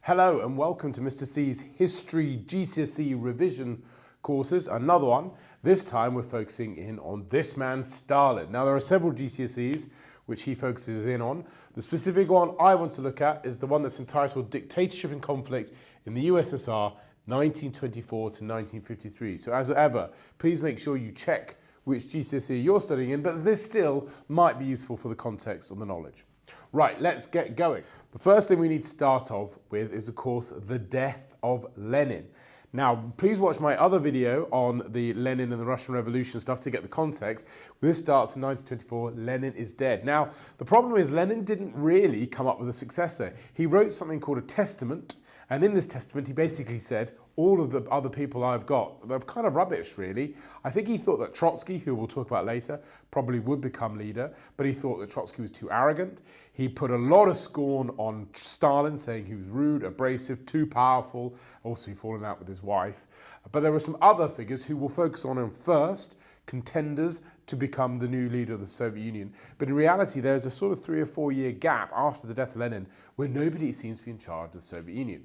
Hello and welcome to Mr. C's History GCSE revision courses, another one. This time we're focusing in on this man, Stalin. Now there are several GCSEs which he focuses in on. The specific one I want to look at is the one that's entitled Dictatorship and Conflict in the USSR 1924 to 1953. So as ever, please make sure you check which GCSE you're studying in, but this still might be useful for the context or the knowledge. Right, let's get going. The first thing we need to start off with is, of course, the death of Lenin. Now, please watch my other video on the Lenin and the Russian Revolution stuff to get the context. This starts in 1924, Lenin is dead. Now, the problem is Lenin didn't really come up with a successor. He wrote something called a testament, and in this testament he basically said, all of the other people I've got, they're kind of rubbish, really. I think he thought that Trotsky, who we'll talk about later, probably would become leader, but he thought that Trotsky was too arrogant. He put a lot of scorn on Stalin, saying he was rude, abrasive, too powerful, also he'd fallen out with his wife. But there were some other figures who we'll focus on him first, contenders to become the new leader of the Soviet Union. But in reality, there's a sort of 3 or 4 year gap after the death of Lenin where nobody seems to be in charge of the Soviet Union.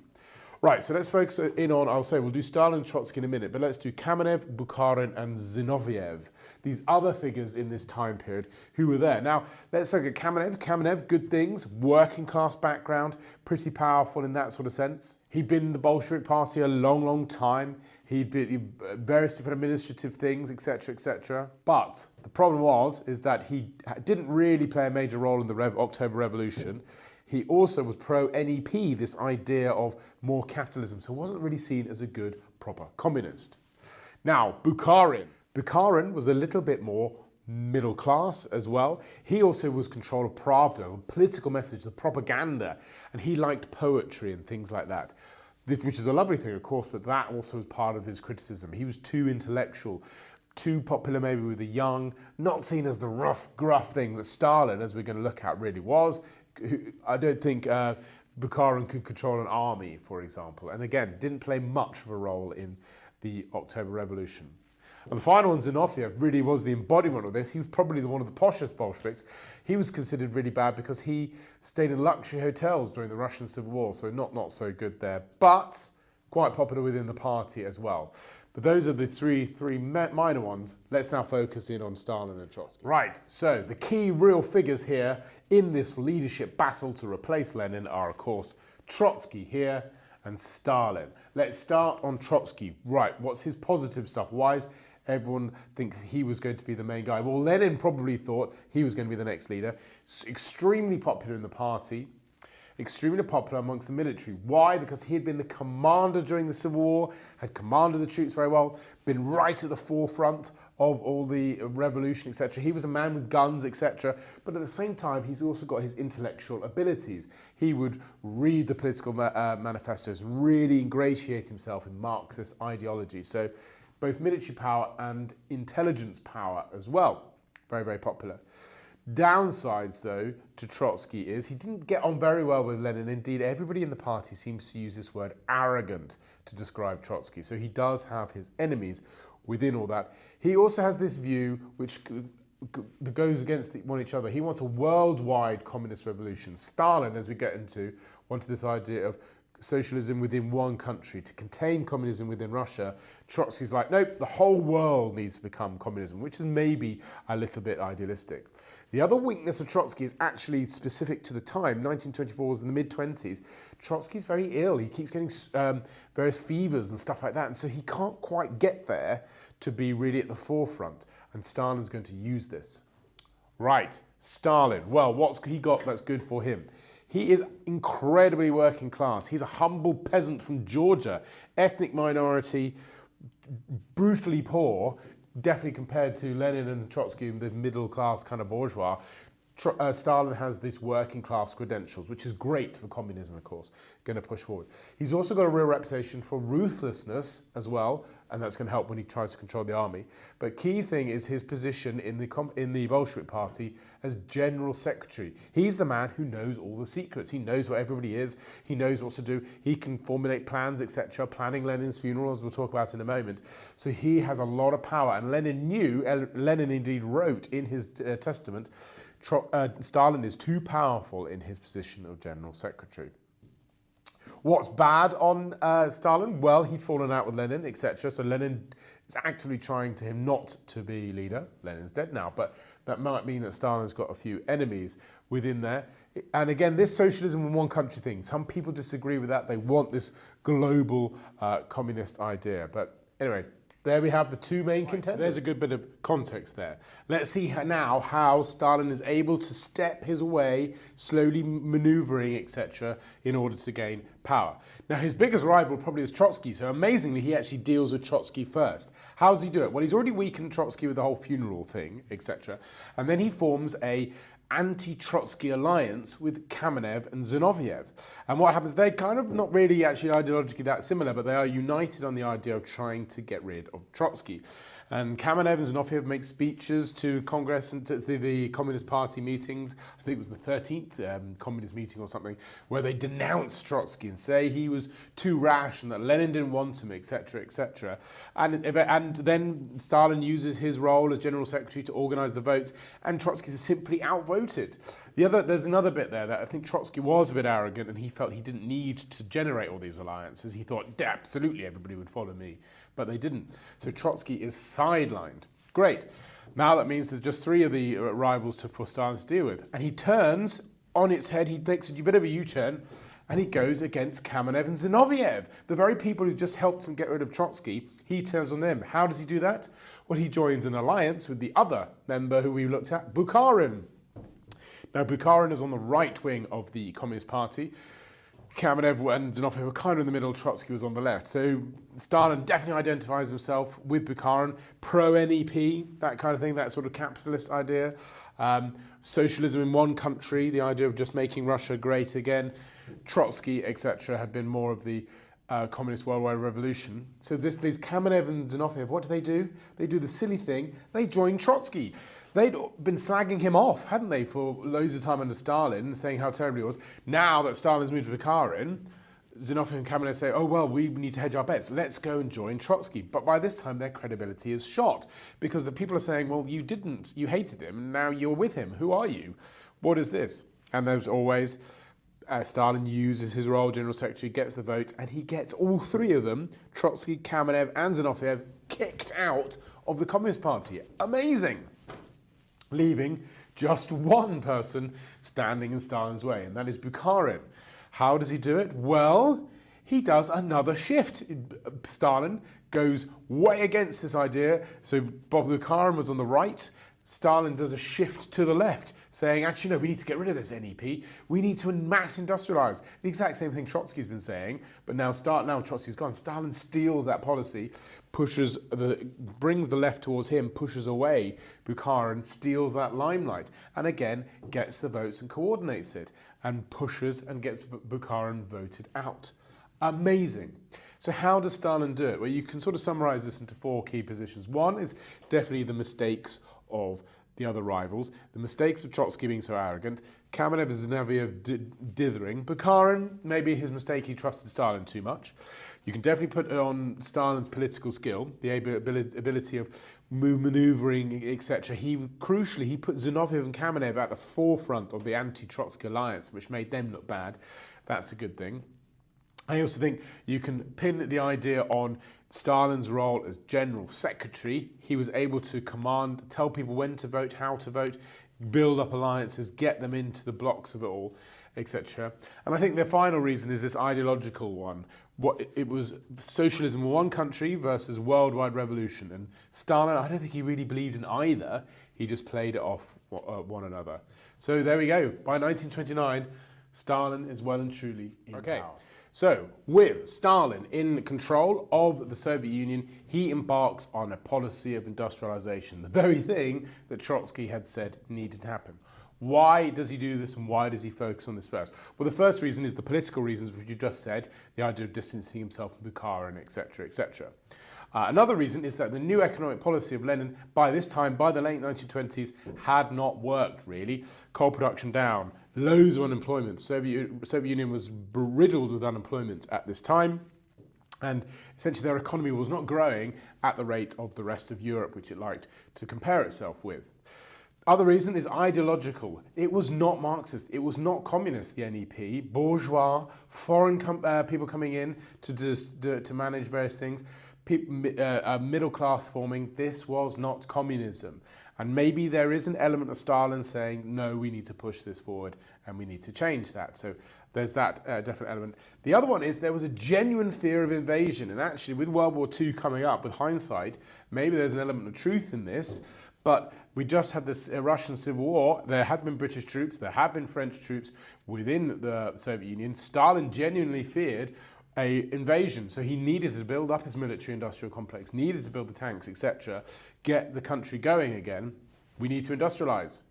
Right, so let's focus in on, we'll do Stalin and Trotsky in a minute, but let's do Kamenev, Bukharin and Zinoviev, these other figures in this time period who were there. Now, let's look at Kamenev. Kamenev, good things, working class background, pretty powerful in that sort of sense. He'd been in the Bolshevik party a long, long time. He'd been various different administrative things, etc., etc. But the problem is that he didn't really play a major role in the October Revolution. He also was pro-NEP, this idea of more capitalism, so wasn't really seen as a good, proper communist. Now, Bukharin. Bukharin was a little bit more middle class as well. He also was control of Pravda, the political message, the propaganda, and he liked poetry and things like that, which is a lovely thing, of course, but that also was part of his criticism. He was too intellectual, too popular maybe with the young, not seen as the rough, gruff thing that Stalin, as we're going to look at, really was. I don't think Bukharin could control an army, for example, and again, didn't play much of a role in the October Revolution. And the final one, Zinoviev, really was the embodiment of this. He was probably one of the poshest Bolsheviks. He was considered really bad because he stayed in luxury hotels during the Russian Civil War, so not so good there, but quite popular within the party as well. But those are the three minor ones. Let's now focus in on Stalin and Trotsky. Right, so the key real figures here in this leadership battle to replace Lenin are, of course, Trotsky here and Stalin. Let's start on Trotsky. Right, what's his positive stuff? Why does everyone think he was going to be the main guy? Well, Lenin probably thought he was going to be the next leader. Extremely popular in the party. Extremely popular amongst the military. Why? Because he had been the commander during the Civil War, had commanded the troops very well, been right at the forefront of all the revolution, etc. He was a man with guns, etc. But at the same time, he's also got his intellectual abilities. He would read the political manifestos, really ingratiate himself in Marxist ideology. So both military power and intelligence power as well. Very, very popular. Downsides, though, to Trotsky is he didn't get on very well with Lenin. Indeed, everybody in the party seems to use this word arrogant to describe Trotsky. So he does have his enemies within all that. He also has this view which goes against each other. He wants a worldwide communist revolution. Stalin, as we get into, wanted this idea of socialism within one country to contain communism within Russia. Trotsky's like, nope, the whole world needs to become communism, which is maybe a little bit idealistic. The other weakness of Trotsky is actually specific to the time. 1924 was in the mid-20s. Trotsky's very ill. He keeps getting various fevers and stuff like that, and so he can't quite get there to be really at the forefront, and Stalin's going to use this. Right, Stalin. Well, what's he got that's good for him? He is incredibly working class. He's a humble peasant from Georgia, ethnic minority, brutally poor, definitely compared to Lenin and Trotsky, the middle class kind of bourgeois. Stalin has this working class credentials, which is great for communism, of course, going to push forward. He's also got a real reputation for ruthlessness as well, and that's going to help when he tries to control the army. But key thing is his position in the Bolshevik party as general secretary. He's the man who knows all the secrets. He knows what everybody is. He knows what to do. He can formulate plans, etc., planning Lenin's funeral, as we'll talk about in a moment. So he has a lot of power, and Lenin indeed wrote in his testament, Stalin is too powerful in his position of general secretary. What's bad on Stalin? Well, he'd fallen out with Lenin, etc. So Lenin is actively trying to him not to be leader. Lenin's dead now, but that might mean that Stalin's got a few enemies within there. And again, this socialism in one country thing, some people disagree with that. They want this global communist idea. But anyway, there we have the two main contenders. So there's a good bit of context there. Let's see now how Stalin is able to step his way, slowly maneuvering, etc., in order to gain power. Now, his biggest rival probably is Trotsky. So amazingly, he actually deals with Trotsky first. How does he do it? Well, he's already weakened Trotsky with the whole funeral thing, etc. And then he forms a anti-Trotsky alliance with Kamenev and Zinoviev. And what happens, they're kind of not really actually ideologically that similar, but they are united on the idea of trying to get rid of Trotsky. And Kamenev and Zinoviev make speeches to Congress and to the Communist Party meetings. I think it was the 13th Communist meeting or something, where they denounce Trotsky and say he was too rash and that Lenin didn't want him, etc., etc. And then Stalin uses his role as General Secretary to organize the votes, and Trotsky is simply outvoted. There's another bit there that I think Trotsky was a bit arrogant and he felt he didn't need to generate all these alliances. He thought, yeah, absolutely everybody would follow me. But they didn't. So Trotsky is sidelined. Great. Now that means there's just three of the rivals for Stalin to deal with. And he turns on its head, he makes a bit of a U-turn, and he goes against Kamenev and Zinoviev, the very people who just helped him get rid of Trotsky. He turns on them. How does he do that? Well, he joins an alliance with the other member who we looked at, Bukharin. Now, Bukharin is on the right wing of the Communist Party. Kamenev and Zinoviev were kind of in the middle, Trotsky was on the left. So Stalin definitely identifies himself with Bukharin, pro-NEP, that kind of thing, that sort of capitalist idea. Socialism in one country, the idea of just making Russia great again. Trotsky, etc., had been more of the communist worldwide revolution. So this leaves Kamenev and Zinoviev. What do? They do the silly thing. They join Trotsky. They'd been slagging him off, hadn't they, for loads of time under Stalin, saying how terrible he was. Now that Stalin's moved to Bukharin, Zinoviev and Kamenev say, oh, well, we need to hedge our bets. Let's go and join Trotsky. But by this time, their credibility is shot because the people are saying, well, you didn't. You hated him. And now you're with him. Who are you? What is this? And there's always Stalin uses his role, General Secretary, gets the vote, and he gets all three of them, Trotsky, Kamenev, and Zinoviev, kicked out of the Communist Party. Amazing! Leaving just one person standing in Stalin's way, and that is Bukharin. How does he do it? Well, he does another shift. Stalin goes way against this idea. So Bukharin was on the right. Stalin does a shift to the left, saying, actually, no, we need to get rid of this NEP. We need to mass industrialize. The exact same thing Trotsky's been saying, but now Trotsky's gone. Stalin steals that policy, brings the left towards him, pushes away Bukharin, steals that limelight, and again, gets the votes and coordinates it, and pushes and gets Bukharin voted out. Amazing. So how does Stalin do it? Well, you can sort of summarize this into four key positions. One is definitely the mistakes of the other rivals, the mistakes of Trotsky being so arrogant, Kamenev and Zinoviev dithering, Bukharin, maybe his mistake, he trusted Stalin too much. You can definitely put it on Stalin's political skill, the ability of maneuvering, etc. Crucially, he put Zinoviev and Kamenev at the forefront of the anti-Trotsky alliance, which made them look bad. That's a good thing. I also think you can pin the idea on Stalin's role as general secretary. He was able to command, tell people when to vote, how to vote, build up alliances, get them into the blocks of it all, etc. And I think the final reason is this ideological one. It was socialism in one country versus worldwide revolution. And Stalin, I don't think he really believed in either. He just played it off one another. So there we go. By 1929, Stalin is well and truly in power. So, with Stalin in control of the Soviet Union, he embarks on a policy of industrialization, the very thing that Trotsky had said needed to happen. Why does he do this and why does he focus on this first? Well, the first reason is the political reasons, which you just said, the idea of distancing himself from Bukharin, etc., etc. Another reason is that the new economic policy of Lenin, by this time, by the late 1920s, had not worked, really. Coal production down, loads of unemployment. Soviet Union was riddled with unemployment at this time, and essentially their economy was not growing at the rate of the rest of Europe, which it liked to compare itself with. Other reason is ideological. It was not Marxist. It was not communist, the NEP. Bourgeois, foreign people coming in to manage various things, middle class forming. This was not communism. And maybe there is an element of Stalin saying, no, we need to push this forward and we need to change that. So there's that definite element. The other one is there was a genuine fear of invasion. And actually, with World War II coming up, with hindsight, maybe there's an element of truth in this. But we just had this Russian Civil War. There had been British troops, there had been French troops within the Soviet Union. Stalin genuinely feared an invasion, so he needed to build up his military-industrial complex, needed to build the tanks, etc., get the country going again. We need to industrialize.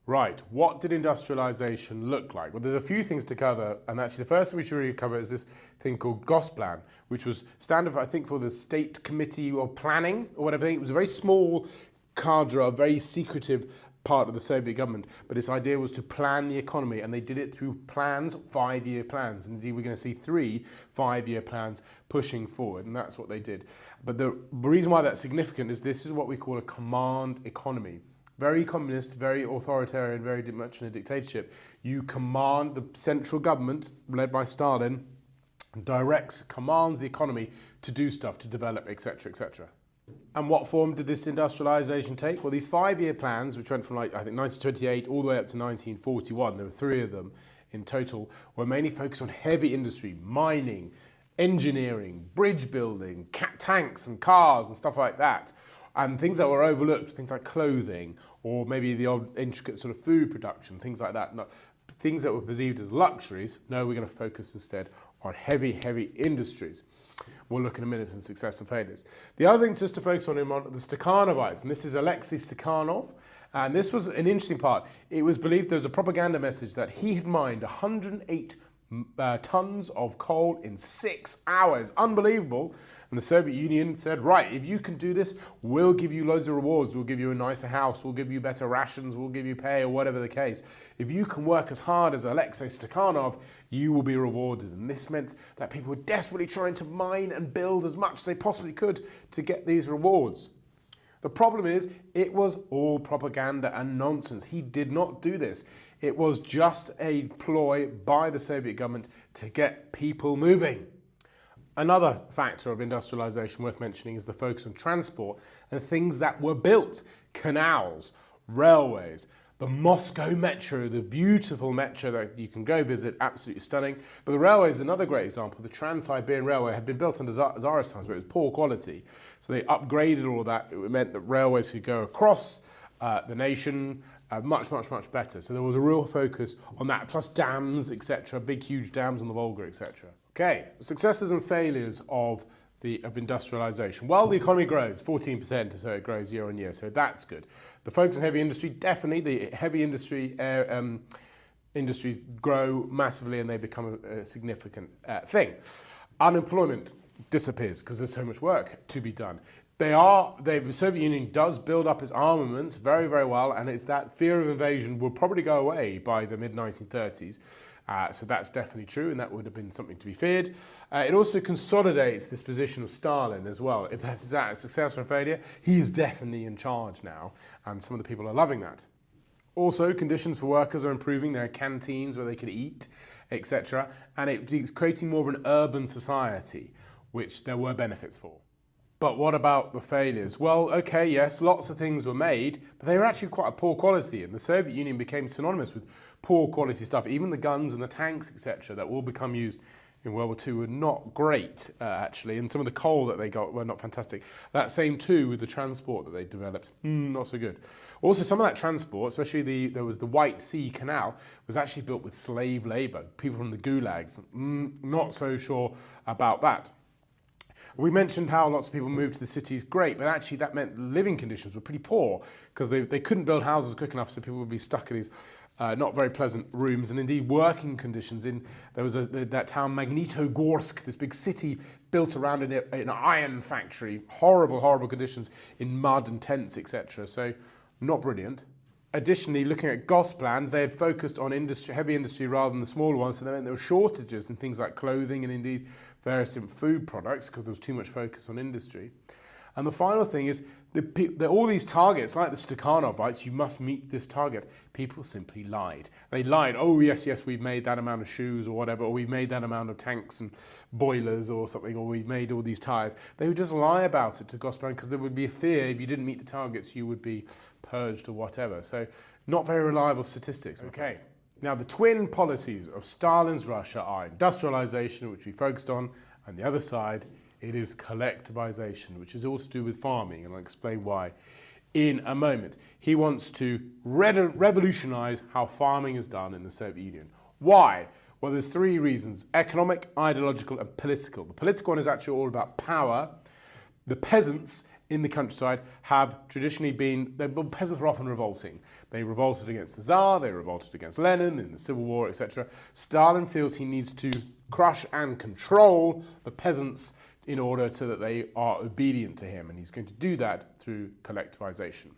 Right, what did industrialization look like? Well, there's a few things to cover, and actually the first thing we should really cover is this thing called Gosplan, which was standard, I think, for the State Committee of Planning, or whatever. It was a very small cadre, a very secretive part of the Soviet government, but its idea was to plan the economy, and they did it through plans, 5-year plans. Indeed, we're going to see 3 5-year plans pushing forward, and that's what they did. But the reason why that's significant is this is what we call a command economy. Very communist, very authoritarian, very much in a dictatorship. You command, the central government, led by Stalin, commands the economy to do stuff, to develop, etc., etc. And what form did this industrialization take? Well, these 5-year plans, which went from I think 1928 all the way up to 1941, there were 3 of them in total, were mainly focused on heavy industry, mining, engineering, bridge building, tanks and cars and stuff like that. And things that were overlooked, things like clothing, or maybe the odd intricate sort of food production, things like that. No, things that were perceived as luxuries, no, we're going to focus instead on heavy industries. We'll look in a minute at success and failures. The other thing just to focus on him on the Stakhanovites, and this is Alexei Stakhanov, and this was an interesting part. It was believed there was a propaganda message that he had mined 108 tons of coal in 6 hours. Unbelievable. And the Soviet Union said, right, if you can do this, we'll give you loads of rewards. We'll give you a nicer house. We'll give you better rations. We'll give you pay, or whatever the case. If you can work as hard as Alexei Stakhanov, you will be rewarded. And this meant that people were desperately trying to mine and build as much as they possibly could to get these rewards. The problem is, it was all propaganda and nonsense. He did not do this. It was just a ploy by the Soviet government to get people moving. Another factor of industrialization worth mentioning is the focus on transport and things that were built. Canals, railways, the Moscow Metro, the beautiful metro that you can go visit, absolutely stunning. But the railway is another great example. The Trans-Siberian Railway had been built under Tsarist times, but it was poor quality. So they upgraded all of that. It meant that railways could go across the nation much better. So there was a real focus on that, plus dams, etc., big, huge dams on the Volga, etc. Okay, successes and failures of industrialization. Well, the economy grows 14%, so it grows year on year, so that's good. The focus on heavy industry, definitely the heavy industry industries grow massively and they become a significant thing. Unemployment disappears because there's so much work to be done. The Soviet Union does build up its armaments very, very well, and it's that fear of invasion will probably go away by the mid-1930s. So that's definitely true, and that would have been something to be feared. It also consolidates this position of Stalin as well. If that's a success or a failure, he is definitely in charge now, and some of the people are loving that. Also, conditions for workers are improving. There are canteens where they can eat, etc. And it's creating more of an urban society, which there were benefits for. But what about the failures? Well, okay, yes, lots of things were made, but they were actually quite a poor quality, and the Soviet Union became synonymous with poor quality stuff. Even the guns and the tanks, etc., that will become used in World War II were not great, actually, and some of the coal that they got were not fantastic. That same too with the transport that they developed, not so good. Also, some of that transport, especially there was the White Sea Canal, was actually built with slave labour, people from the gulags. Not so sure about that. We mentioned how lots of people moved to the cities, great, but actually that meant living conditions were pretty poor because they couldn't build houses quick enough, so people would be stuck in these not very pleasant rooms, and indeed working conditions. There was that town Magnitogorsk, this big city built around an iron factory, horrible conditions in mud and tents, etc. So not brilliant. Additionally, looking at Gosplan, they had focused on heavy industry rather than the smaller ones, so there were shortages in things like clothing and indeed various different food products because there was too much focus on industry. And the final thing is all these targets, like the Stakhanovites, you must meet this target. People simply lied. They lied, oh yes, we've made that amount of shoes or whatever, or we've made that amount of tanks and boilers or something, or we've made all these tyres. They would just lie about it to Gospel because there would be a fear if you didn't meet the targets, you would be purged or whatever. So not very reliable statistics. Okay. Now the twin policies of Stalin's Russia are industrialization, which we focused on, and the other side, it is collectivization, which is all to do with farming, and I'll explain why in a moment. He wants to revolutionize how farming is done in the Soviet Union. Why? Well, there's three reasons: economic, ideological, and political. The political one is actually all about power. The peasants in the countryside have traditionally been, peasants were often revolting. They revolted against the Tsar, they revolted against Lenin in the Civil War, etc. Stalin feels he needs to crush and control the peasants in order so that they are obedient to him, and he's going to do that through collectivization.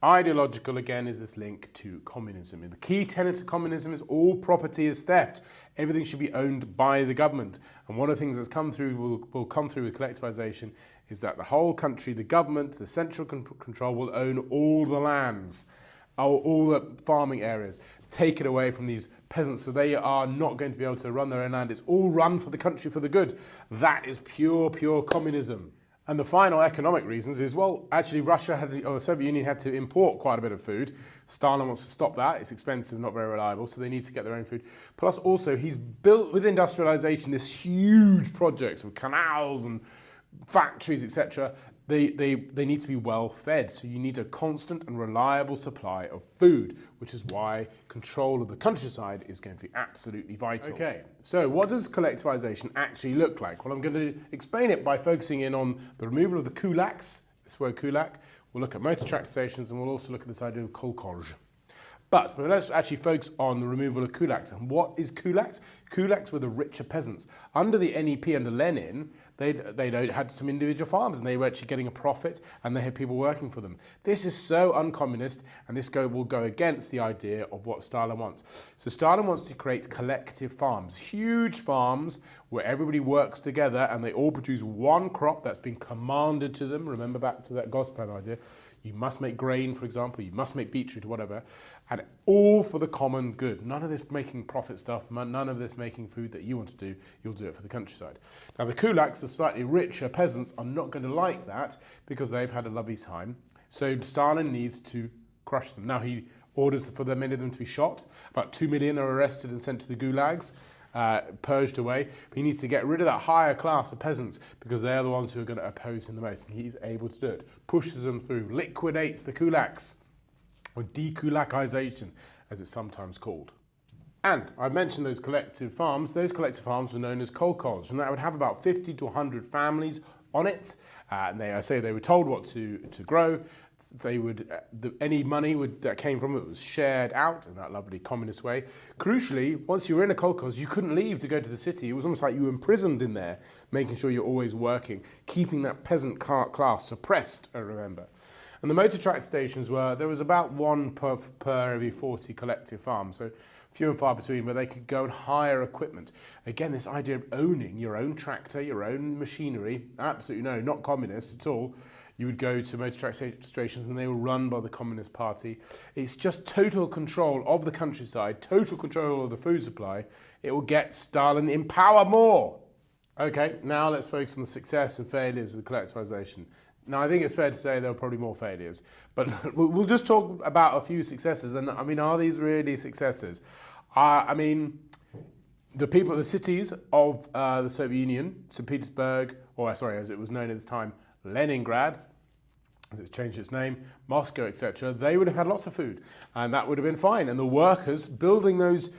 Ideological, again, is this link to communism. And the key tenet of communism is all property is theft. Everything should be owned by the government. And one of the things that's come through, will come through with collectivization is that the whole country, the government, the central control will own all the lands, all the farming areas, take it away from these peasants so they are not going to be able to run their own land. It's all run for the country for the good. That is pure communism. And the final economic reasons is, well, actually Russia or the Soviet Union had to import quite a bit of food. Stalin wants to stop that. It's expensive, not very reliable, so they need to get their own food. Plus also, he's built with industrialization this huge projects with canals and factories, etc. They need to be well fed, so you need a constant and reliable supply of food, which is why control of the countryside is going to be absolutely vital. Okay, so what does collectivization actually look like? Well, I'm going to explain it by focusing in on the removal of the kulaks, this word kulak. We'll look at motor tractor stations, and we'll also look at this idea of kolkhoz. But let's actually focus on the removal of kulaks. And what is kulaks? Kulaks were the richer peasants. Under the NEP, under Lenin, they had some individual farms, and they were actually getting a profit, and they had people working for them. This is so uncommunist, and this will go against the idea of what Stalin wants. So Stalin wants to create collective farms, huge farms where everybody works together and they all produce one crop that's been commanded to them. Remember back to that gospel idea. You must make grain, for example, you must make beetroot or whatever, and all for the common good. None of this making profit stuff, none of this making food that you want to do, you'll do it for the countryside. Now the kulaks, the slightly richer peasants, are not going to like that because they've had a lovely time. So Stalin needs to crush them. Now he orders for many of them to be shot. About 2 million are arrested and sent to the gulags. Purged away, but he needs to get rid of that higher class of peasants because they're the ones who are going to oppose him the most, and he's able to do it. Pushes them through, liquidates the kulaks, or dekulakization, as it's sometimes called. And I mentioned those collective farms. Those collective farms were known as kolkhoz, and that would have about 50 to 100 families on it. And they were told what to grow. They would any money that came from it was shared out in that lovely communist way. Crucially, once you were in a kolkhoz, you couldn't leave to go to the city. It was almost like you were imprisoned in there, making sure you're always working, keeping that peasant class suppressed, I remember. And the motor tractor stations there was about one per every 40 collective farms, so few and far between, where they could go and hire equipment. Again, this idea of owning your own tractor, your own machinery, absolutely no, not communist at all. You would go to motor tractor stations and they were run by the Communist Party. It's just total control of the countryside, total control of the food supply. It will get Stalin in power more. Okay, now let's focus on the success and failures of the collectivization. Now, I think it's fair to say there were probably more failures, but we'll just talk about a few successes. And I mean, are these really successes? I mean, the cities of the Soviet Union, St. Petersburg, as it was known at the time, Leningrad, as it's changed its name, Moscow, etc., they would have had lots of food, and that would have been fine. And the workers building those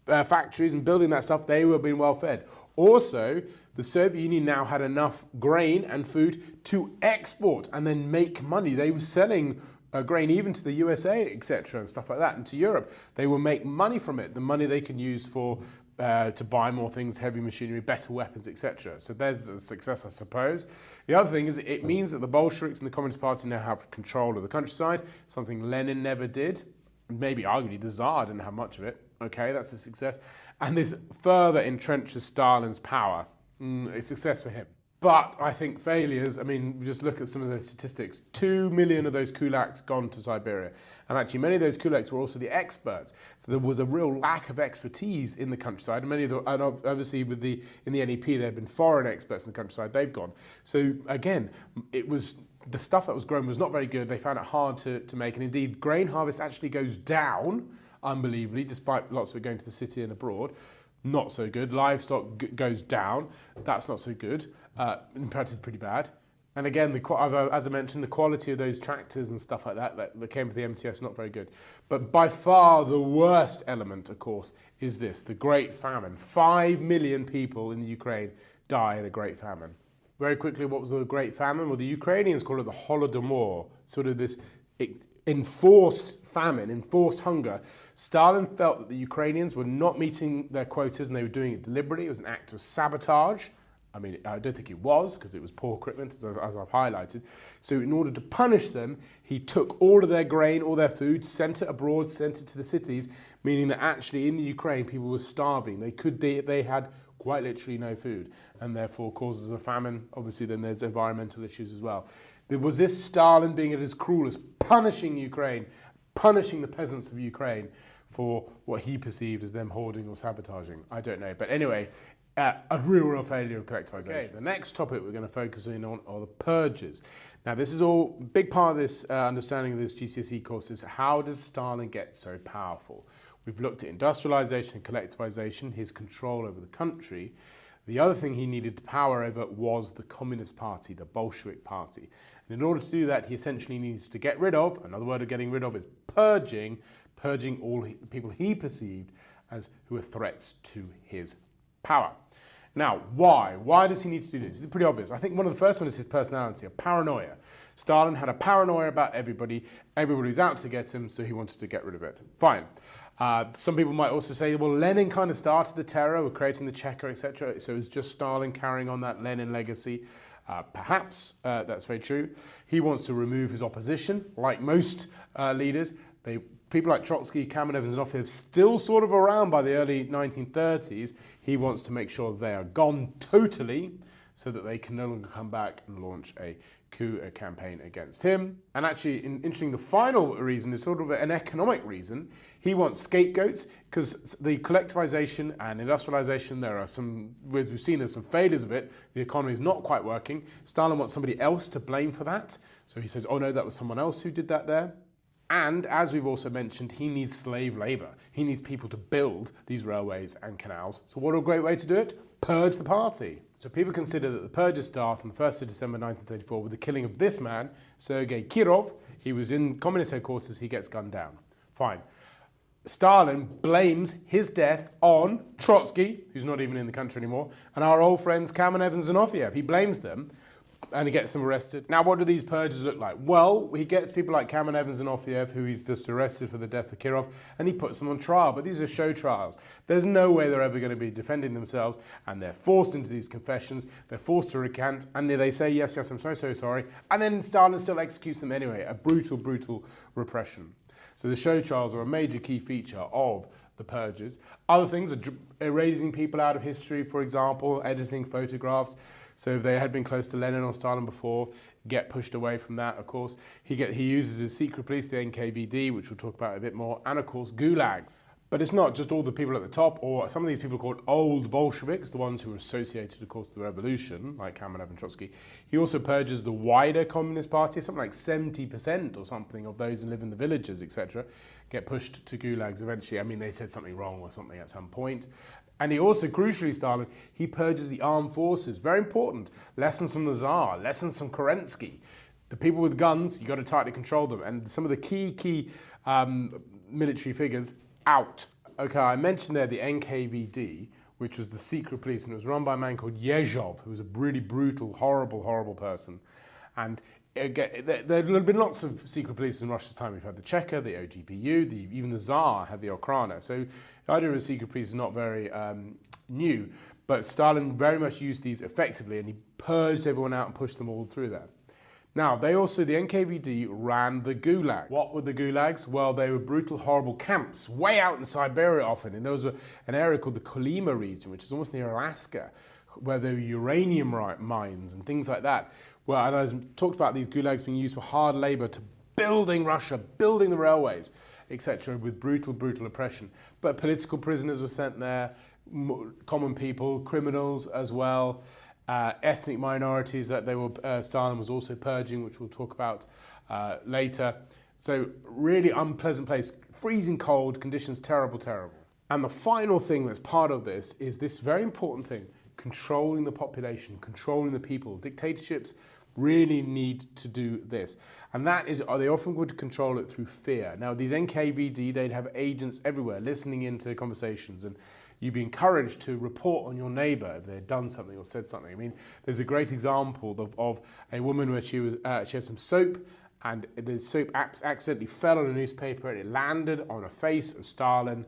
factories and building that stuff, they would have been well fed. Also, the Soviet Union now had enough grain and food to export and then make money. They were selling grain even to the USA, etc., and stuff like that, and to Europe. They will make money from it, the money they can use for to buy more things, heavy machinery, better weapons, etc. So there's a success, I suppose. The other thing is it means that the Bolsheviks and the Communist Party now have control of the countryside, something Lenin never did. Maybe arguably the Tsar didn't have much of it. Okay, that's a success. And this further entrenches Stalin's power. A success for him. But I think failures, I mean, just look at some of the statistics. 2 million of those kulaks gone to Siberia. And actually, many of those kulaks were also the experts. So there was a real lack of expertise in the countryside. And many of the, and obviously in the NEP, there had been foreign experts in the countryside. They've gone. So again, it was, the stuff that was grown was not very good. They found it hard to make. And indeed, grain harvest actually goes down, unbelievably, despite lots of it going to the city and abroad. Not so good. Livestock goes down. That's not so good. In practice, pretty bad. And again, as I mentioned, the quality of those tractors and stuff like that came with the MTS, not very good. But by far the worst element, of course, is this, the Great Famine. 5 million people in the Ukraine die in a Great Famine. Very quickly, what was the Great Famine? Well, the Ukrainians call it the Holodomor, sort of this enforced famine, enforced hunger. Stalin felt that the Ukrainians were not meeting their quotas and they were doing it deliberately. It was an act of sabotage. I mean, I don't think it was, because it was poor equipment, as I've highlighted. So in order to punish them, he took all of their grain, all their food, sent it abroad, sent it to the cities, meaning that actually in the Ukraine, people were starving. They had quite literally no food, and therefore causes a famine. Obviously, then there's environmental issues as well. There was this Stalin being at his cruelest, punishing Ukraine, punishing the peasants of Ukraine for what he perceived as them hoarding or sabotaging. I don't know. But anyway, a real failure of collectivization. Okay, the next topic we're going to focus in on are the purges. Now, this is all, a big part of this understanding of this GCSE course is how does Stalin get so powerful? We've looked at industrialization and collectivization, his control over the country. The other thing he needed power over was the Communist Party, the Bolshevik Party. And in order to do that, he essentially needs to get rid of, another word of getting rid of is purging all the people he perceived as who were threats to his power. Now, why? Why does he need to do this? It's pretty obvious. I think one of the first ones is his personality, a paranoia. Stalin had a paranoia about everybody. Everybody was out to get him, so he wanted to get rid of it. Fine. Some people might also say, well, Lenin kind of started the terror with creating the Cheka, etc. So it was just Stalin carrying on that Lenin legacy. Perhaps that's very true. He wants to remove his opposition, like most leaders. People like Trotsky, Kamenev, and Zinoviev still sort of around by the early 1930s. He wants to make sure they are gone totally so that they can no longer come back and launch a coup, a campaign against him. And actually, interesting, the final reason is sort of an economic reason. He wants scapegoats because the collectivization and industrialization, there are some, as we've seen, there's some failures of it. The economy is not quite working. Stalin wants somebody else to blame for that. So he says, oh no, that was someone else who did that there. And as we've also mentioned, he needs slave labor. He needs people to build these railways and canals. So what a great way to do it? Purge the party. So people consider that the purges start on the 1st of December 1934 with the killing of this man, Sergei Kirov. He was in communist headquarters, he gets gunned down. Fine. Stalin blames his death on Trotsky, who's not even in the country anymore, and our old friends Kamenev and Zinoviev. He blames them. And he gets them arrested. Now, what do these purges look like? Well, he gets people like Kamenev and Zinoviev, who he's just arrested for the death of Kirov, and he puts them on trial. But these are show trials. There's no way they're ever going to be defending themselves, and they're forced into these confessions. They're forced to recant, and they say, yes, I'm so sorry. And then Stalin still executes them anyway. A brutal, brutal repression. So the show trials are a major key feature of the purges. Other things are erasing people out of history, for example, editing photographs. So if they had been close to Lenin or Stalin before, get pushed away from that, of course. He uses his secret police, the NKVD, which we'll talk about a bit more, and of course gulags. But it's not just all the people at the top, or some of these people called old Bolsheviks, the ones who were associated, of course, with the revolution, like Kamenev and Trotsky. He also purges the wider Communist Party, something like 70% or something of those who live in the villages, etc., get pushed to gulags eventually. I mean, they said something wrong or something at some point. And he also, crucially, Stalin, he purges the armed forces. Very important. Lessons from the Tsar, lessons from Kerensky. The people with guns, you've got to tightly control them. And some of the key military figures, out. Okay, I mentioned there the NKVD, which was the secret police, and it was run by a man called Yezhov, who was a really brutal, horrible person. And again, there have been lots of secret police in Russia's time. We've had the Cheka, the OGPU, even the Tsar had the Okhrana. So the idea of a secret police is not very new, but Stalin very much used these effectively, and he purged everyone out and pushed them all through there. Now, the NKVD ran the gulags. What were the gulags? Well, they were brutal, horrible camps, way out in Siberia often. And there was an area called the Kolyma region, which is almost near Alaska. where there were uranium mines and things like that. Well, and I talked about these gulags being used for hard labor to building Russia, building the railways, etc., with brutal, brutal oppression. But political prisoners were sent there, common people, criminals as well, ethnic minorities that Stalin was also purging, which we'll talk about later. So really unpleasant place, freezing cold, conditions terrible, terrible. And the final thing that's part of this is this very important thing, controlling the population, controlling the people. Dictatorships really need to do this. And that is, they often would control it through fear. Now, these NKVD, they'd have agents everywhere listening into conversations, and you'd be encouraged to report on your neighbor if they had done something or said something. I mean, there's a great example of a woman where she had some soap, and the soap accidentally fell on a newspaper and it landed on a face of Stalin.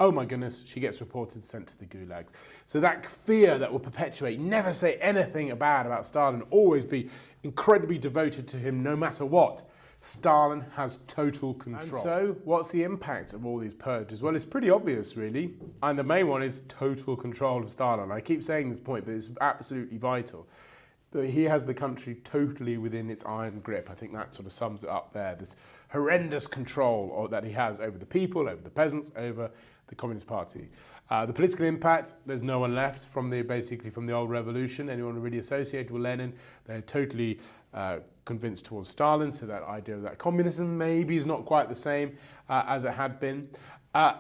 Oh my goodness, she gets reported, sent to the gulags. So that fear that will perpetuate, never say anything bad about Stalin, always be incredibly devoted to him no matter what. Stalin has total control. And so, what's the impact of all these purges? Well, it's pretty obvious, really. And the main one is total control of Stalin. I keep saying this point, but it's absolutely vital. That he has the country totally within its iron grip. I think that sort of sums it up there. This horrendous control that he has over the people, over the peasants, over the Communist Party. The political impact, there's no one left from the old revolution. Anyone really associated with Lenin, they're totally convinced towards Stalin, so that idea of that communism maybe is not quite the same as it had been.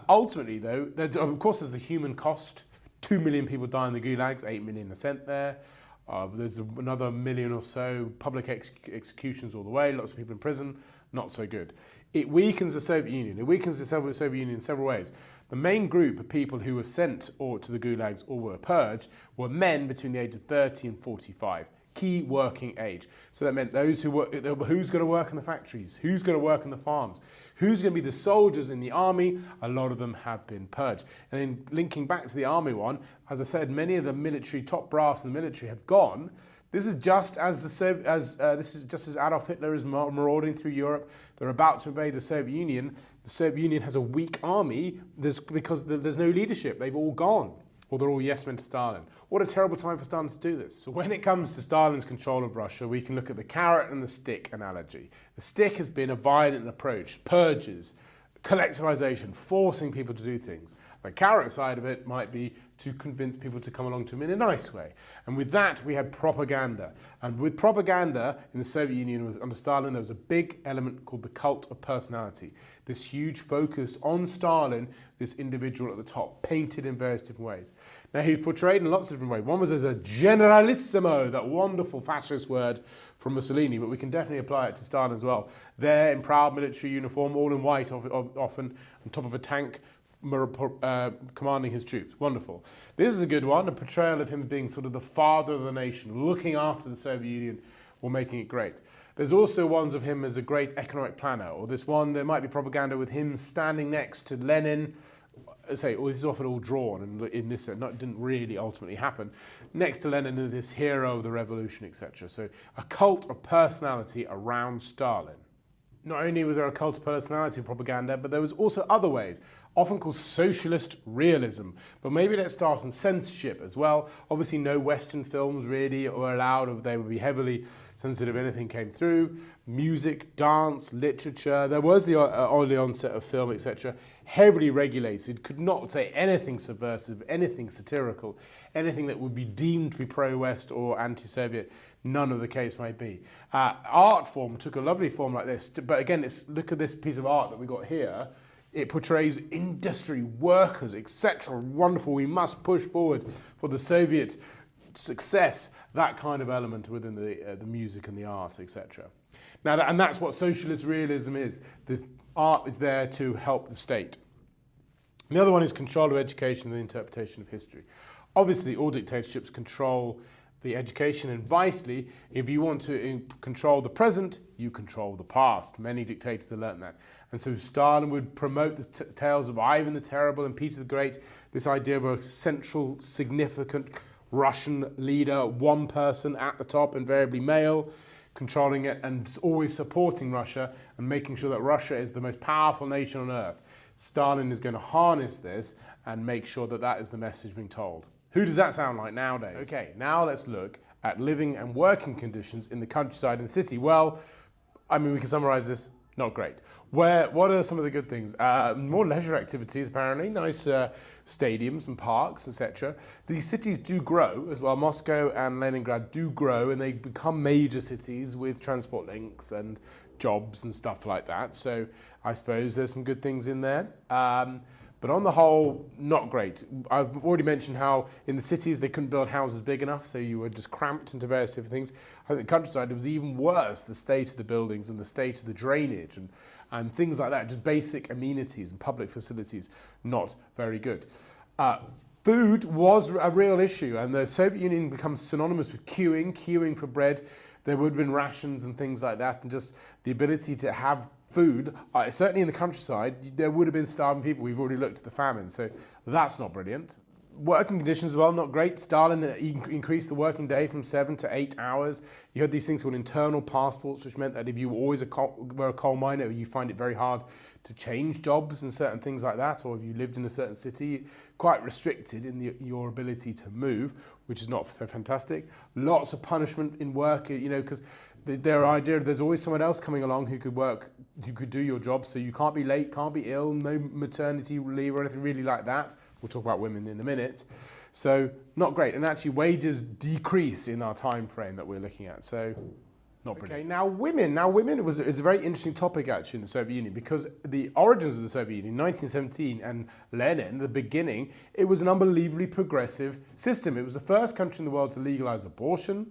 Ultimately though, of course there's the human cost. 2 million people die in the gulags, 8 million are sent there. There's another million or so public executions all the way, lots of people in prison, not so good. It weakens the Soviet Union. It weakens the Soviet Union in several ways. The main group of people who were sent to the gulags or were purged were men between the age of 30 and 45, key working age. So that meant those who's going to work in the factories, who's going to work in the farms, who's going to be the soldiers in the army. A lot of them have been purged. And then linking back to the army one, as I said, many of the military, top brass in the military have gone. This is just as Adolf Hitler is marauding through Europe. They're about to invade the Soviet Union. The Soviet Union has a weak army because there's no leadership. They've all gone, or they're all yes men to Stalin. What a terrible time for Stalin to do this. So when it comes to Stalin's control of Russia, we can look at the carrot and the stick analogy. The stick has been a violent approach, purges, collectivization, forcing people to do things. The carrot side of it might be to convince people to come along to him in a nice way. And with that, we had propaganda. And with propaganda in the Soviet Union under Stalin, there was a big element called the cult of personality. This huge focus on Stalin, this individual at the top, painted in various different ways. Now, he portrayed in lots of different ways. One was as a generalissimo, that wonderful fascist word from Mussolini, but we can definitely apply it to Stalin as well. There in proud military uniform, all in white often, on top of a tank, commanding his troops. Wonderful. This is a good one, a portrayal of him being sort of the father of the nation, looking after the Soviet Union while making it great. There's also ones of him as a great economic planner, or this one, there might be propaganda with him standing next to Lenin, this is often all drawn, and in this it didn't really ultimately happen, next to Lenin and this hero of the revolution, etc. So a cult of personality around Stalin. Not only was there a cult of personality propaganda, but there was also other ways, often called socialist realism. But maybe let's start on censorship as well. Obviously no Western films really were allowed, or they would be heavily censored if anything came through. Music, dance, literature, there was the early onset of film, etc. Heavily regulated, could not say anything subversive, anything satirical, anything that would be deemed to be pro-West or anti-Soviet. None of the case might be. Art form took a lovely form like this, but again, look at this piece of art that we got here. It portrays industry, workers, etc. Wonderful, we must push forward for the Soviet success, that kind of element within the music and the art, etc. Now, and that's what socialist realism is. The art is there to help the state. The other one is control of education and the interpretation of history. Obviously, all dictatorships control the education, and vitally, if you want to control the present, you control the past. Many dictators have learned that. And so Stalin would promote the tales of Ivan the Terrible and Peter the Great, this idea of a central, significant Russian leader, one person at the top, invariably male, controlling it and always supporting Russia and making sure that Russia is the most powerful nation on earth. Stalin is going to harness this and make sure that that is the message being told. Who does that sound like nowadays? Okay, now let's look at living and working conditions in the countryside and city. Well, I mean, we can summarize this, not great. What are some of the good things? More leisure activities, apparently, nice stadiums and parks, etc. These cities do grow as well. Moscow and Leningrad do grow, and they become major cities with transport links and jobs and stuff like that. So I suppose there's some good things in there. But on the whole, not great. I've already mentioned how in the cities they couldn't build houses big enough, so you were just cramped into various different things. I think the countryside, it was even worse, the state of the buildings and the state of the drainage and things like that, just basic amenities and public facilities, not very good. Food was a real issue, and the Soviet Union becomes synonymous with queuing for bread. There would have been rations and things like that, and just the ability to have food, certainly in the countryside, there would have been starving people. We've already looked at the famine, so that's not brilliant. Working conditions as well, not great. Stalin increased the working day from 7 to 8 hours. You had these things called internal passports, which meant that if you were always were a coal miner, you find it very hard to change jobs and certain things like that, or if you lived in a certain city, quite restricted in your ability to move, which is not so fantastic. Lots of punishment in work, because their idea, there's always someone else coming along who could do your job, so you can't be late, can't be ill, no maternity leave or anything really like that. We'll talk about women in a minute. So not great, and actually wages decrease in our time frame that we're looking at, so not brilliant. Okay, now women is a very interesting topic actually in the Soviet Union, because the origins of the Soviet Union, 1917, and Lenin, the beginning, it was an unbelievably progressive system. It was the first country in the world to legalize abortion.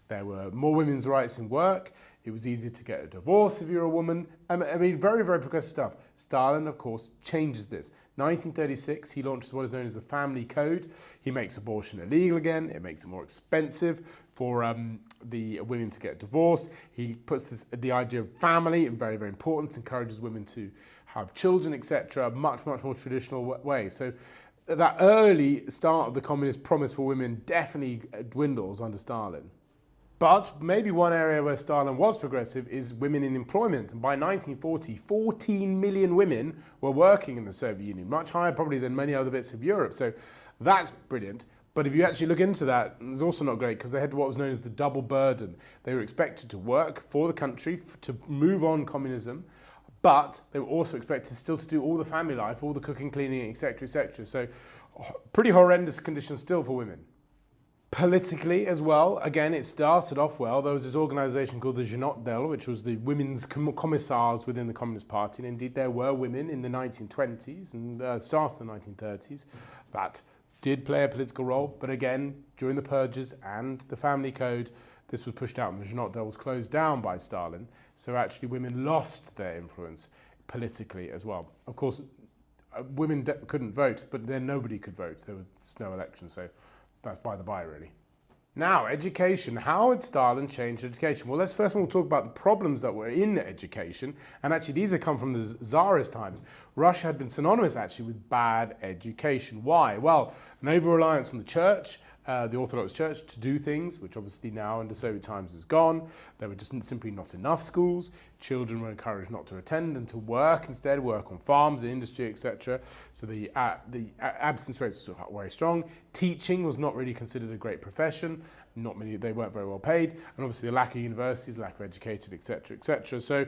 There were more women's rights in work. It was easier to get a divorce if you're a woman. I mean, very, very progressive stuff. Stalin, of course, changes this. 1936, he launches what is known as the Family Code. He makes abortion illegal again. It makes it more expensive for the women to get divorced. He puts the idea of family, and very, very important, encourages women to have children, etc. Much, much more traditional way. So that early start of the communist promise for women definitely dwindles under Stalin. But maybe one area where Stalin was progressive is women in employment. And by 1940, 14 million women were working in the Soviet Union, much higher probably than many other bits of Europe. So that's brilliant. But if you actually look into that, it's also not great, because they had what was known as the double burden. They were expected to work for the country to move on communism, but they were also expected still to do all the family life, all the cooking, cleaning, etc., etc. So pretty horrendous conditions still for women. Politically as well, again, it started off well. There was this organisation called the Zhenotdel, which was the women's commissars within the Communist Party. And indeed, there were women in the 1920s and start of the 1930s that did play a political role. But again, during the Purges and the Family Code, this was pushed out, and the Zhenotdel was closed down by Stalin. So actually, women lost their influence politically as well. Of course, women couldn't vote, but then nobody could vote. There was no election, so that's by the by, really. Now, education. How had Stalin changed education? Well, let's first of all talk about the problems that were in education. And actually, these have come from the Tsarist times. Russia had been synonymous, actually, with bad education. Why? Well, an over-reliance on the church, the Orthodox Church, to do things, which obviously now under Soviet times is gone. There were just simply not enough schools. Children were encouraged not to attend and to work instead, work on farms, in industry, etc. So the absence rates were very strong. Teaching was not really considered a great profession. They weren't very well paid. And obviously the lack of universities, lack of educated, etc., etc. So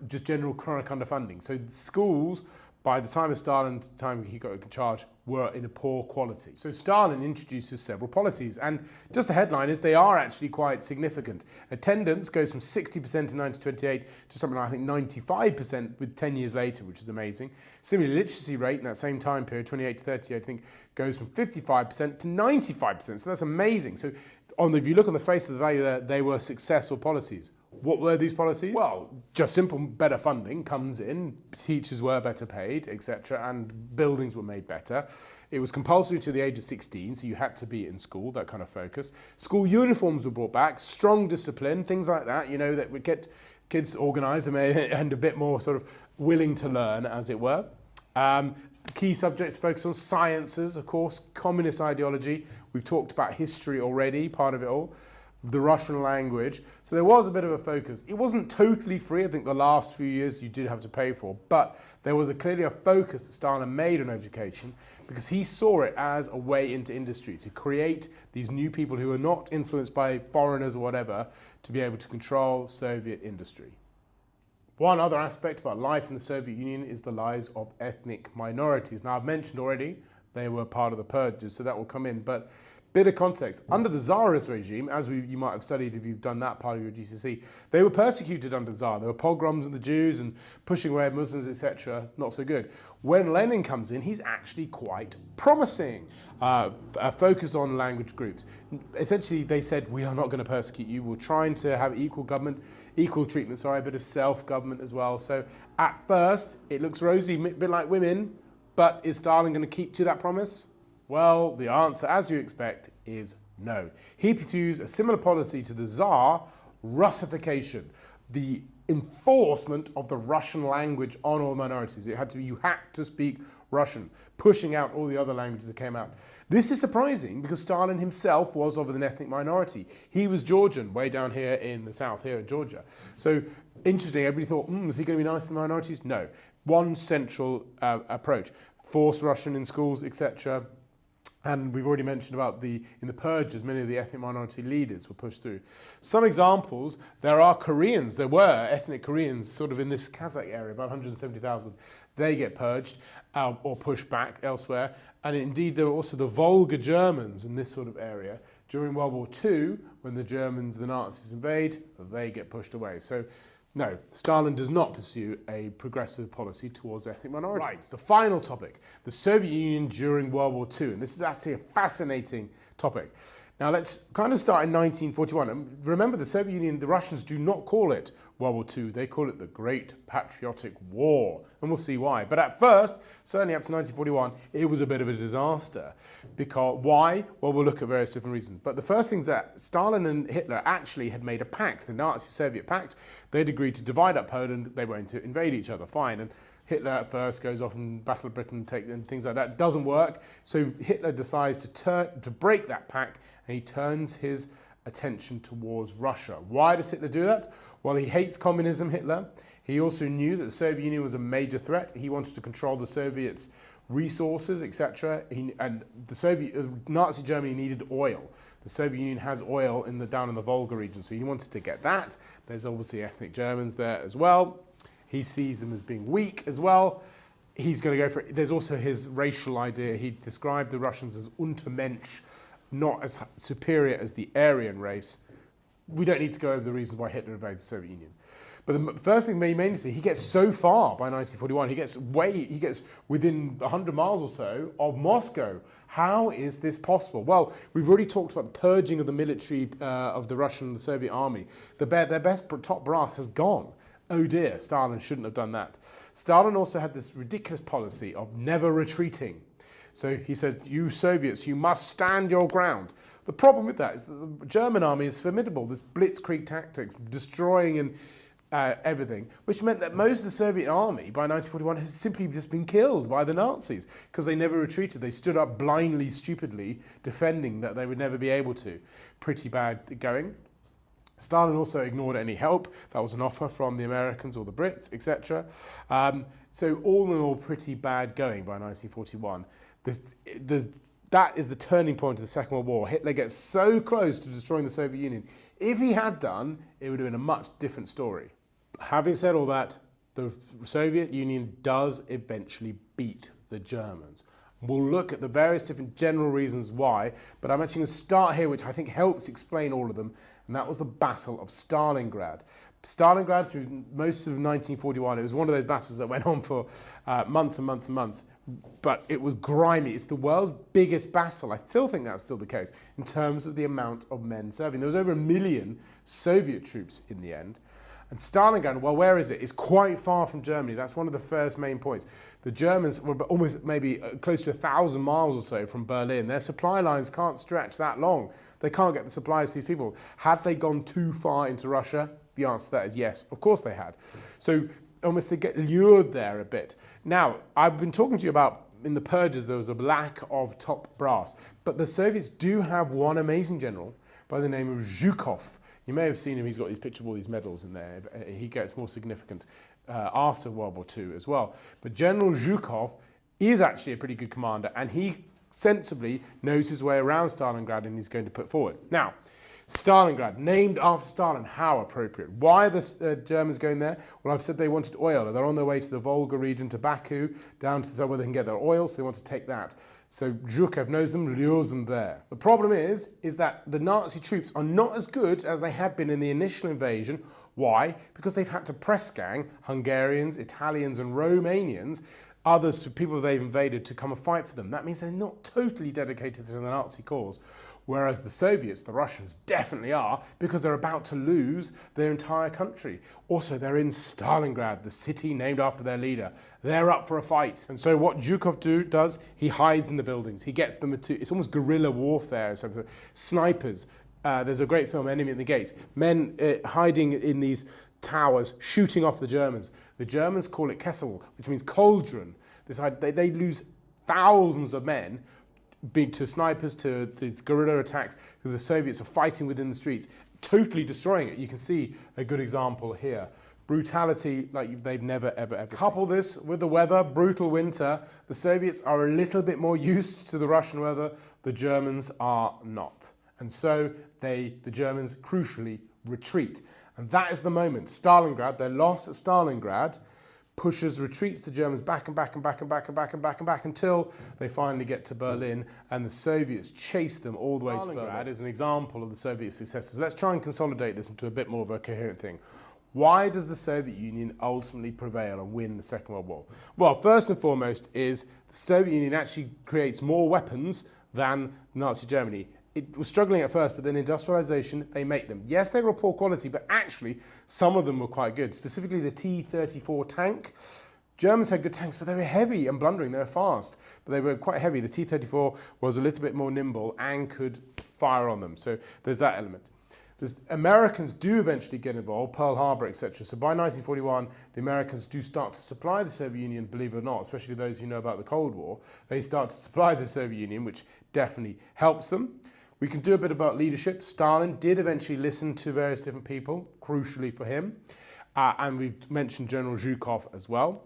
just general chronic underfunding. So schools, by the time of Stalin's time he got in charge, were in a poor quality. So Stalin introduces several policies, and just the headline is they are actually quite significant. Attendance goes from 60% in 1928 to something like, I think, 95% with 10 years later, which is amazing. Similarly, literacy rate in that same time period, 28 to 30, I think, goes from 55% to 95%, so that's amazing. So if you look on the face of the value there, they were successful policies. What were these policies? Well, just simple, better funding comes in, teachers were better paid, etc., and buildings were made better. It was compulsory to the age of 16, so you had to be in school, that kind of focus. School uniforms were brought back, strong discipline, things like that, that would get kids organised and a bit more sort of willing to learn, as it were. Key subjects focus on sciences, of course, communist ideology. We've talked about history already, part of it all. the Russian language. So there was a bit of a focus. It wasn't totally free. I think the last few years you did have to pay for, but there was clearly a focus that Stalin made on education because he saw it as a way into industry, to create these new people who are not influenced by foreigners or whatever, to be able to control Soviet industry. One other aspect about life in the Soviet Union is the lives of ethnic minorities. Now, I've mentioned already they were part of the purges, so that will come in, but bit of context. Under the Tsarist regime, as you might have studied if you've done that part of your GCSE, they were persecuted under the Tsar. There were pogroms of the Jews and pushing away Muslims, etc. Not so good. When Lenin comes in, he's actually quite promising, focused on language groups. Essentially, they said, we are not going to persecute you. We're trying to have equal treatment, a bit of self-government as well. So at first, it looks rosy, a bit like women, but is Stalin going to keep to that promise? Well, the answer, as you expect, is no. He pursues a similar policy to the Tsar, Russification, the enforcement of the Russian language on all minorities. You had to speak Russian, pushing out all the other languages that came out. This is surprising because Stalin himself was of an ethnic minority. He was Georgian, way down here in the south, here in Georgia. So interesting, everybody thought, is he going to be nice to the minorities? No. One central approach, force Russian in schools, etc. And we've already mentioned about in the purges, many of the ethnic minority leaders were pushed through. Some examples, there were ethnic Koreans sort of in this Kazakh area, about 170,000. They get purged or pushed back elsewhere. And indeed, there were also the Volga Germans in this sort of area. During World War II, when the Nazis invade, they get pushed away. So no, Stalin does not pursue a progressive policy towards ethnic minorities. Right, the final topic, the Soviet Union during World War II. And this is actually a fascinating topic. Now let's kind of start in 1941. And remember, the Soviet Union, the Russians do not call it World War II. They call it the Great Patriotic War. And we'll see why. But at first, certainly up to 1941, it was a bit of a disaster. Because why? Well, we'll look at various different reasons. But the first thing is that Stalin and Hitler actually had made a pact, the Nazi-Soviet pact. They'd agreed to divide up Poland. They were going to invade each other, fine. And Hitler at first goes off and Battle of Britain, and things like that. Doesn't work. So Hitler decides to break that pact, and he turns his attention towards Russia. Why does Hitler do that? Well, he hates communism, Hitler. He also knew that the Soviet Union was a major threat. He wanted to control the Soviets' resources, etc. And Nazi Germany needed oil. The Soviet Union has oil down in the Volga region, so he wanted to get that. There's obviously ethnic Germans there as well. He sees them as being weak as well. He's going to go for it. There's also his racial idea. He described the Russians as Untermensch, not as superior as the Aryan race. We don't need to go over the reasons why Hitler invaded the Soviet Union. But the first thing we mainly see, he gets so far by 1941, he gets within 100 miles or so of Moscow. How is this possible? Well, we've already talked about the purging of the military of the Russian and the Soviet army. Their best top brass has gone. Oh dear, Stalin shouldn't have done that. Stalin also had this ridiculous policy of never retreating. So he said, you Soviets, you must stand your ground. The problem with that is that the German army is formidable. This blitzkrieg tactics, destroying and everything, which meant that most of the Soviet army by 1941 has simply just been killed by the Nazis because they never retreated. They stood up blindly, stupidly, defending that they would never be able to. Pretty bad going. Stalin also ignored any help. That was an offer from the Americans or the Brits, etc. So all in all, pretty bad going by 1941. That is the turning point of the Second World War. Hitler gets so close to destroying the Soviet Union. If he had done, it would have been a much different story. Having said all that, the Soviet Union does eventually beat the Germans. We'll look at the various different general reasons why, but I'm actually going to start here, which I think helps explain all of them, and that was the Battle of Stalingrad. Stalingrad, through most of 1941, it was one of those battles that went on for months and months and months, but it was grimy. It's the world's biggest battle. I still think that's still the case in terms of the amount of men serving. There was over 1 million Soviet troops in the end. And Stalingrad, well, where is it? It's quite far from Germany. That's one of the first main points. The Germans were almost maybe close to 1,000 miles or so from Berlin. Their supply lines can't stretch that long. They can't get the supplies to these people. Had they gone too far into Russia? The answer to that is yes. Of course they had. So almost they get lured there a bit. Now, I've been talking to you about in the purges, there was a lack of top brass. But the Soviets do have one amazing general by the name of Zhukov. You may have seen him, he's got his picture of all these medals in there. He gets more significant after World War II as well. But General Zhukov is actually a pretty good commander, and he sensibly knows his way around Stalingrad, and he's going to put forward. Now, Stalingrad, named after Stalin, how appropriate. Why are the Germans going there? Well, I've said they wanted oil. They're on their way to the Volga region, to Baku, down to somewhere they can get their oil, so they want to take that. So Zhukov knows them, lures them there. The problem is that the Nazi troops are not as good as they had been in the initial invasion. Why? Because they've had to press gang Hungarians, Italians and Romanians, others, people they've invaded, to come and fight for them. That means they're not totally dedicated to the Nazi cause. Whereas the Soviets, the Russians, definitely are, because they're about to lose their entire country. Also, they're in Stalingrad, the city named after their leader. They're up for a fight. And so what Zhukov does, he hides in the buildings. He gets them to, it's almost guerrilla warfare. So snipers. There's a great film, Enemy at the Gates. Men hiding in these towers, shooting off the Germans. The Germans call it Kessel, which means cauldron. They lose thousands of men to snipers, to these guerrilla attacks, because the Soviets are fighting within the streets, totally destroying it. You can see a good example here. Brutality like they've never, ever seen. Couple this with the weather, brutal winter. The Soviets are a little bit more used to the Russian weather. The Germans are not. And so the Germans crucially retreat. And that is the moment. Stalingrad, their loss at Stalingrad, retreats the Germans back and back and back and back and back and back and back until they finally get to Berlin, and the Soviets chase them all the way to Berlin. Stalingrad is an example of the Soviet successes. Let's try and consolidate this into a bit more of a coherent thing. Why does the Soviet Union ultimately prevail and win the Second World War? Well, first and foremost is the Soviet Union actually creates more weapons than Nazi Germany. It was struggling at first, but then industrialization, they make them. Yes, they were poor quality, but actually some of them were quite good, specifically the T-34 tank. Germans had good tanks, but they were heavy and blundering. They were fast, but they were quite heavy. The T-34 was a little bit more nimble and could fire on them. So there's that element. The Americans do eventually get involved, Pearl Harbor, etc. So by 1941, the Americans do start to supply the Soviet Union, believe it or not, especially those who know about the Cold War. They start to supply the Soviet Union, which definitely helps them. We can do a bit about leadership. Stalin did eventually listen to various different people, crucially for him. And we've mentioned General Zhukov as well.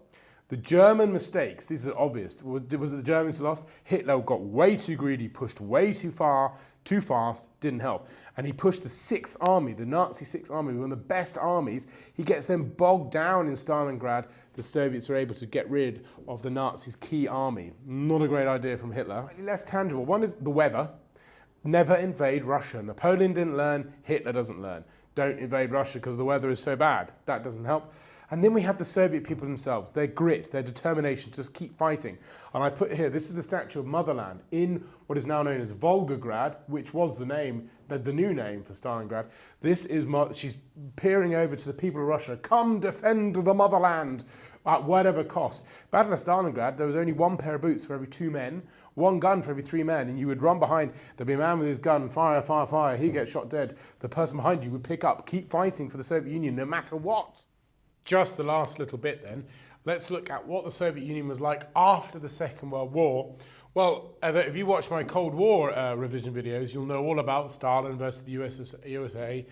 The German mistakes, these are obvious. Was it the Germans who lost? Hitler got way too greedy, pushed way too far, too fast, didn't help. And he pushed the Sixth Army, the Nazi Sixth Army, one of the best armies. He gets them bogged down in Stalingrad. The Soviets are able to get rid of the Nazis' key army. Not a great idea from Hitler. Slightly less tangible. One is the weather. Never invade Russia. Napoleon didn't learn, Hitler doesn't learn. Don't invade Russia because the weather is so bad. That doesn't help. And then we have the Soviet people themselves, their grit, their determination to just keep fighting. And I put here, this is the statue of Motherland in what is now known as Volgograd, which was the name, the new name for Stalingrad. This is, she's peering over to the people of Russia, come defend the motherland at whatever cost. Battle of Stalingrad, there was only one pair of boots for every 2 men, one gun for every 3 men, and you would run behind, there'd be a man with his gun, fire, fire, fire, he gets shot dead. The person behind you would pick up, keep fighting for the Soviet Union no matter what. Just the last little bit then, let's look at what the Soviet Union was like after the Second World War. Well, if you watch my Cold War revision videos, you'll know all about Stalin versus the USA,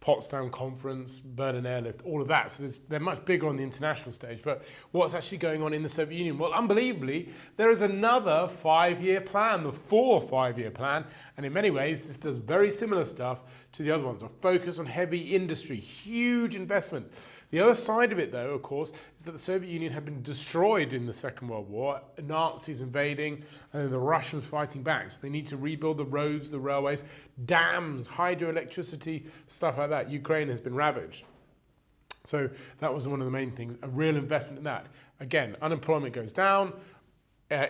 Potsdam Conference, Berlin Airlift, all of that. So they're much bigger on the international stage. But what's actually going on in the Soviet Union? Well, unbelievably, there is another 5-year plan, the 5-year plan. And in many ways, this does very similar stuff to the other ones. A focus on heavy industry, huge investment. The other side of it, though, of course, is that the Soviet Union had been destroyed in the Second World War, Nazis invading, and then the Russians fighting back. So they need to rebuild the roads, the railways, dams, hydroelectricity, stuff like that. Ukraine has been ravaged. So that was one of the main things, a real investment in that. Again, unemployment goes down,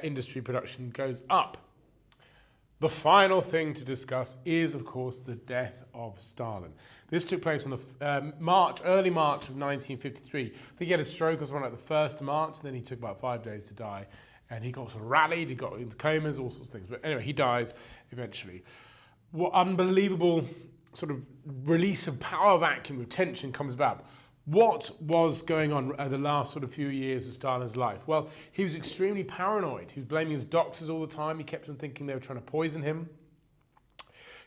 industry production goes up. The final thing to discuss is, of course, the death of Stalin. This took place on the early March of 1953. I think he had a stroke or something like the 1st of March, and then he took about 5 days to die. And he got sort of rallied, he got into comas, all sorts of things. But anyway, he dies eventually. What unbelievable sort of release of power vacuum of tension comes about. What was going on the last sort of few years of Stalin's life? Well, he was extremely paranoid. He was blaming his doctors all the time. He kept on thinking they were trying to poison him.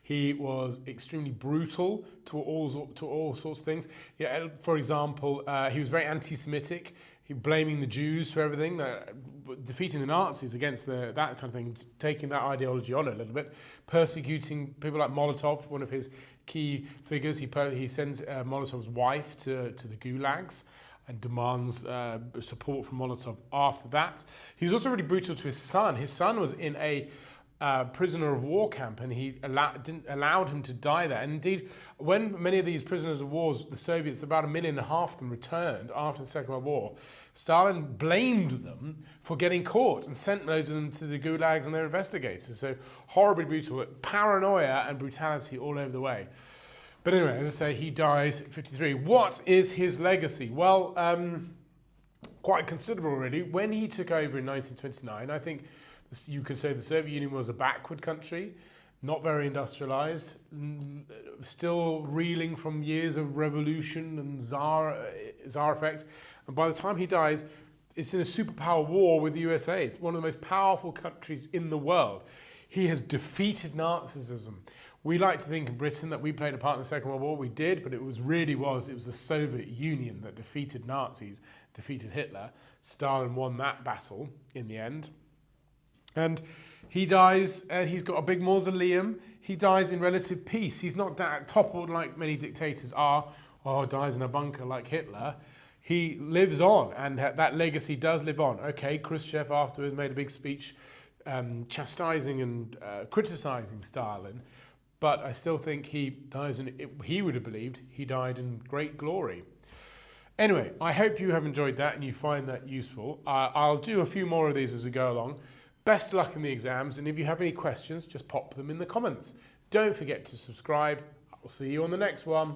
He was extremely brutal to all sorts of things. Yeah, for example, he was very anti-Semitic. He blaming the Jews for everything, defeating the Nazis against that kind of thing, taking that ideology on a little bit, persecuting people like Molotov, one of his key figures. He sends Molotov's wife to the gulags and demands support from Molotov after that. He was also really brutal to his son. His son was in a prisoner of war camp, and he allowed him to die there. And indeed, when many of these prisoners of war, the Soviets, about 1.5 million of them returned after the Second World War, Stalin blamed them for getting caught and sent loads of them to the gulags and their investigators. So horribly brutal, paranoia and brutality all over the way. But anyway, as I say, he dies at 53. What is his legacy? Well, quite considerable, really. When he took over in 1929, I think you could say the Soviet Union was a backward country, not very industrialized, still reeling from years of revolution and Tsar effects. And by the time he dies, it's in a superpower war with the USA. It's one of the most powerful countries in the world. He has defeated Nazism. We like to think in Britain that we played a part in the Second World War. We did, but it was the Soviet Union that defeated Nazis, defeated Hitler. Stalin won that battle in the end. And he dies, and he's got a big mausoleum. He dies in relative peace. He's not toppled like many dictators are, or dies in a bunker like Hitler. He lives on, and that legacy does live on. Okay, Khrushchev afterwards made a big speech chastising and criticizing Stalin, but I still think he dies, he would have believed he died in great glory. Anyway, I hope you have enjoyed that and you find that useful. I'll do a few more of these as we go along. Best of luck in the exams, and if you have any questions, just pop them in the comments. Don't forget to subscribe. I'll see you on the next one.